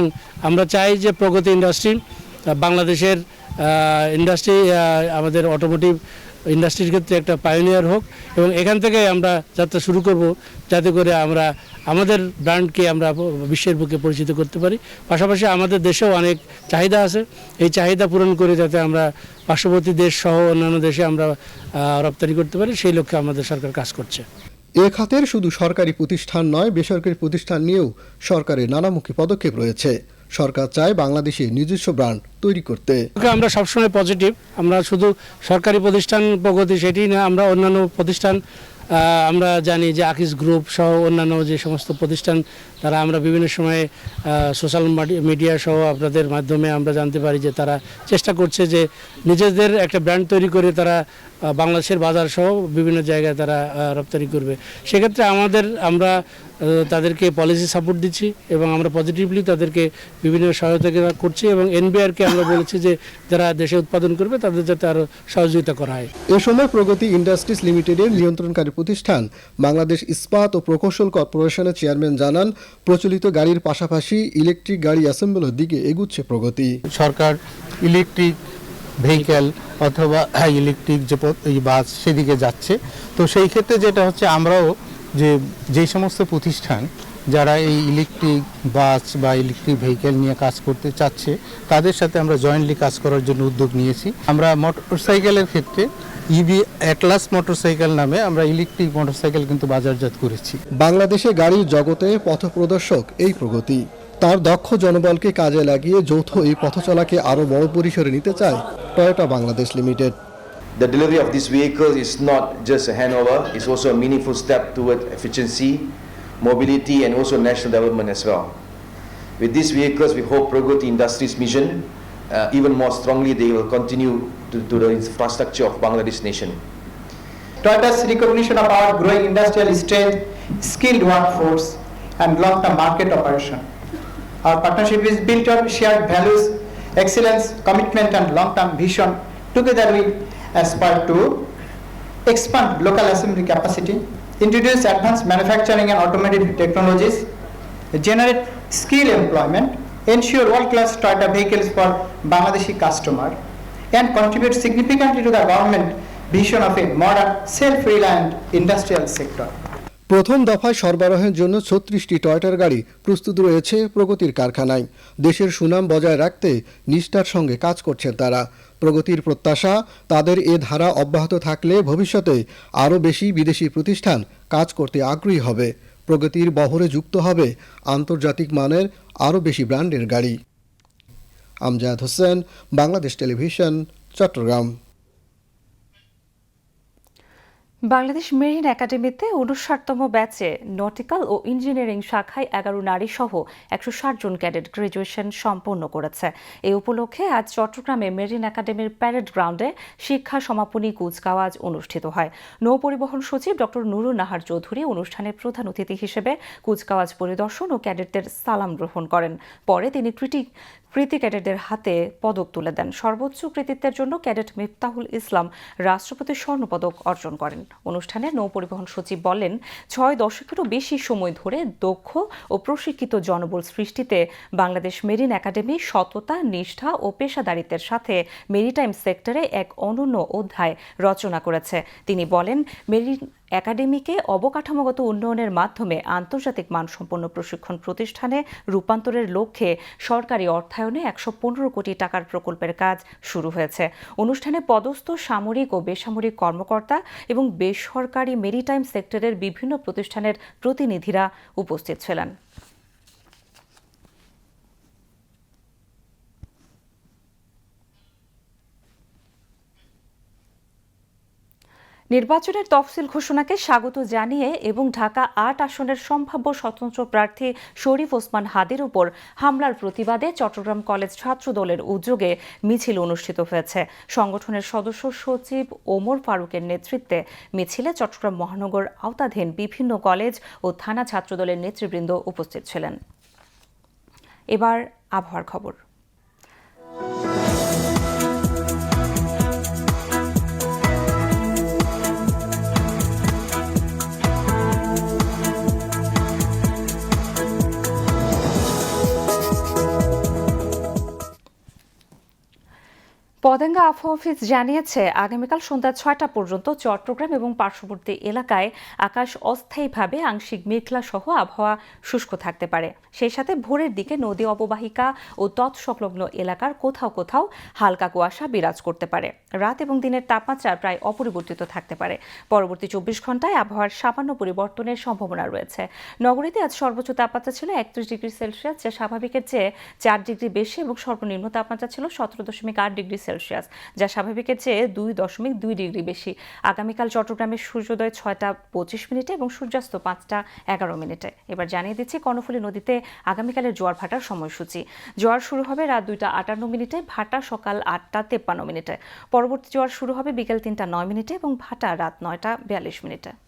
আমরা চাই যে প্রগতি ইন্ডাস্ট্রি বাংলাদেশের ইন্ডাস্ট্রি আমাদের অটোমোটিভ ইন্ডাস্ট্রির ক্ষেত্রে একটা পায়োনিয়ার হোক এবং এখান থেকে আমরা যাত্রা শুরু করব যাতে করে আমরা আমাদের ব্র্যান্ডকে আমরা বিশ্বের বুকে পরিচিত করতে পারি। পাশাপাশি আমাদের দেশেও অনেক চাহিদা আছে, এই চাহিদা পূরণ করে যাতে আমরা পার্শ্ববর্তী দেশ সহ অন্যান্য দেশে আমরা রপ্তানি করতে পারি, সেই লক্ষ্যে আমাদের সরকার কাজ করছে। এ খাতের শুধু সরকারি প্রতিষ্ঠান নয়, বেসরকারি প্রতিষ্ঠান নিয়েও সরকারের নানামুখী পদক্ষেপ রয়েছে। সরকার চায় বাংলাদেশে নিজস্ব ব্র্যান্ড তৈরি করতে। আমরা সবসময় পজিটিভ, আমরা শুধু সরকারি প্রতিষ্ঠান প্রগতি সেটি না, আমরা অন্যান্য প্রতিষ্ঠান আমরা জানি যে আকিস গ্রুপ সহ অন্যান্য যে সমস্ত প্রতিষ্ঠান তারা আমরা বিভিন্ন সময়ে সোশ্যাল মিডিয়া সহ আপনাদের মাধ্যমে আমরা জানতে পারি যে তারা চেষ্টা করছে যে নিজেদের একটা ব্র্যান্ড তৈরি করে তারা বাংলাদেশের বাজার সহ বিভিন্ন জায়গায় তারা রপ্তানি করবে। সেক্ষেত্রে আমরা তাদেরকে পলিসি সাপোর্ট দিচ্ছি এবং আমরা পজিটিভলি তাদেরকে বিভিন্ন সহায়তা করছি এবং এনবিআরকে আমরা বলেছি যে যারা দেশে উৎপাদন করবে তাদের যাতে আরও সহযোগিতা করা হয়। এ সময় প্রগতি ইন্ডাস্ট্রিজ লিমিটেডের নিয়ন্ত্রণকারী প্রতিষ্ঠান বাংলাদেশ ইস্পাত ও প্রকৌশল কর্পোরেশনের চেয়ারম্যান জানান, প্রচলিত গাড়ির পাশাপাশি ইলেকট্রিক গাড়ি অ্যাসেম্বলের দিকে এগুচ্ছে প্রগতি। সরকার ইলেকট্রিক ভেহিক্যাল অথবা ইলেকট্রিক যে বাস সেদিকে যাচ্ছে। তো সেই ক্ষেত্রে যেটা হচ্ছে আমরাও যেই সমস্ত প্রতিষ্ঠান যারা এই ইলেকট্রিক বাস বা ইলেকট্রিক ভেহিক্যাল নিয়ে কাজ করতে চাচ্ছে তাদের সাথে আমরা জয়েন্টলি কাজ করার জন্য উদ্যোগ নিয়েছি। আমরা মোটরসাইকেলের ক্ষেত্রে ইভি অ্যাটলাস মোটরসাইকেল নামে আমরা ইলেকট্রিক মোটরসাইকেল কিন্তু বাজারজাত করেছি। বাংলাদেশে গাড়ির জগতে পথপ্রদর্শক এই প্রগতি। তার দক্ষ জনবলকে কাজে লাগিয়ে যৌথ এই পথচলাকে আরও বড় পরিসরে নিতে চায় Toyota Bangladesh limited. The delivery of this vehicle is not just a handover, it's also a meaningful step toward efficiency, mobility and also national development as well. With these vehicles, we hope Pragati Industries' mission, even more strongly, they will continue to the infrastructure of Bangladesh nation. Toyota's recognition of our growing industrial strength, skilled workforce and long-term market operation. Our partnership is built on shared values, excellence, commitment and long-term vision. Together we aspire to expand local assembly capacity, introduce advanced manufacturing and automated technologies, generate skill employment, ensure world-class Toyota vehicles for Bangladeshi customer, and contribute significantly to the government vision of a modern, self-reliant industrial sector. প্রথম দফায় সরবরাহের জন্য ৩৬টি টয়োটার গাড়ি প্রস্তুত রয়েছে প্রগতির কারখানায়। দেশের সুনাম বজায় রাখতে নিষ্ঠার সঙ্গে কাজ করছেন তারা। প্রগতির প্রত্যাশা, তাদের এ ধারা অব্যাহত থাকলে ভবিষ্যতে আরও বেশি বিদেশি প্রতিষ্ঠান কাজ করতে আগ্রহী হবে। প্রগতির বহরে যুক্ত হবে আন্তর্জাতিক মানের আরও বেশি ব্র্যান্ডের গাড়ি। আমজাদ হোসেন, বাংলাদেশ টেলিভিশন, চট্টগ্রাম। বাংলাদেশ মেরিন একাডেমিতে ৫৯তম ব্যাচে নটিক্যাল ও ইঞ্জিনিয়ারিং শাখায় ১১ নারী সহ ১৬০ জন ক্যাডেট গ্র্যাজুয়েশন সম্পন্ন করেছে। এই উপলক্ষে আজ চট্টগ্রামে মেরিন একাডেমির প্যারেড গ্রাউন্ডে শিক্ষা সমাপনী কুচকাওয়াজ অনুষ্ঠিত হয়। নৌপরিবহন সচিব ডক্টর নুরুন নাহার চৌধুরী অনুষ্ঠানে প্রধান অতিথি হিসেবে কুচকাওয়াজ পরিদর্শন ও ক্যাডেটদের সালাম গ্রহণ করেন। পরে তিনি কৃতি ক্যাডেটদের হাতে পদক তুলে দেন। সর্বোচ্চ কৃতিত্বের জন্য ক্যাডেট মিফতাহুল ইসলাম রাষ্ট্রপতি স্বর্ণপদক অর্জন করেন। অনুষ্ঠানে নৌপরিবহন সচিব বলেন, ৬ দশকেরও বেশি সময় ধরে দক্ষ ও প্রশিক্ষিত জনবল সৃষ্টিতে বাংলাদেশ মেরিন একাডেমি সততা, নিষ্ঠা ও পেশাদারিত্বের সাথে মেরিটাইম সেক্টরে এক অনন্য অধ্যায় রচনা করেছে। তিনি বলেন, মেরিন একাডেমিকে অবকাঠামোগত উন্নয়নের মাধ্যমে আন্তর্জাতিক মানসম্পন্ন প্রশিক্ষণ প্রতিষ্ঠানে রূপান্তরের লক্ষ্যে সরকারি অর্থায়নে ১১৫ কোটি টাকার প্রকল্পের কাজ শুরু হয়েছে। অনুষ্ঠানে পদস্থ সামরিক ও বেসামরিক কর্মকর্তা এবং বেসরকারি মেরিটাইম সেক্টরের বিভিন্ন প্রতিষ্ঠানের প্রতিনিধিরা উপস্থিত ছিলেন। নির্বাচনের তফসিল ঘোষণাকে স্বাগত জানিয়ে এবং ঢাকা ৮ আসনের সম্ভাব্য স্বতন্ত্র প্রার্থী শরীফ ওসমান হাদির উপর হামলার প্রতিবাদে চট্টগ্রাম কলেজ ছাত্রদলের উদ্যোগে মিছিল অনুষ্ঠিত হয়েছে। সংগঠনের সদস্য সচিব ওমর ফারুকের নেতৃত্বে মিছিলে চট্টগ্রাম মহানগর আওতাধীন বিভিন্ন কলেজ ও থানা ছাত্রদলের নেতৃবৃন্দ উপস্থিত ছিলেন। এবার আবহাওয়ার খবর। পতেঙ্গা আবহাওয়া অফিস জানিয়েছে, আগামীকাল সন্ধ্যা ৬টা পর্যন্ত চট্টগ্রাম এবং পার্শ্ববর্তী এলাকায় আকাশ অস্থায়ীভাবে আংশিক মেঘলা সহ আবহাওয়া শুষ্ক থাকতে পারে। সেই সাথে ভোরের দিকে নদী অববাহিকা ও তৎসংলগ্ন এলাকার কোথাও কোথাও হালকা কুয়াশা বিরাজ করতে পারে। রাত এবং দিনের তাপমাত্রা প্রায় অপরিবর্তিত থাকতে পারে। পরবর্তী ২৪ ঘন্টায় আবহাওয়ার সামান্য পরিবর্তনের সম্ভাবনা রয়েছে। নগরীতে আজ সর্বোচ্চ তাপমাত্রা ছিল ৩১ ডিগ্রি সেলসিয়াস, যা স্বাভাবিকের চেয়ে ৪ ডিগ্রি বেশি এবং সর্বনিম্ন তাপমাত্রা ছিল ১৭.৮ ডিগ্রি সেলসিয়াস। সেলসিয়াস, যা স্বাভাবিকের চেয়ে 2.2 ডিগ্রি বেশি। আগামীকাল চট্টগ্রামের সূর্যোদয় 6টা25 এবং সূর্যাস্ত 5টা11। এবার জানিয়ে দিচ্ছি কর্ণফুলী নদীতে আগামীকালের জোয়ার ভাটার সময়সূচি। জোয়ার শুরু হবে রাত 2টা58, ভাটা সকাল 8টা53। পরবর্তী জোয়ার শুরু হবে বিকেল 3টা9 এবং ভাটা রাত 9টা42।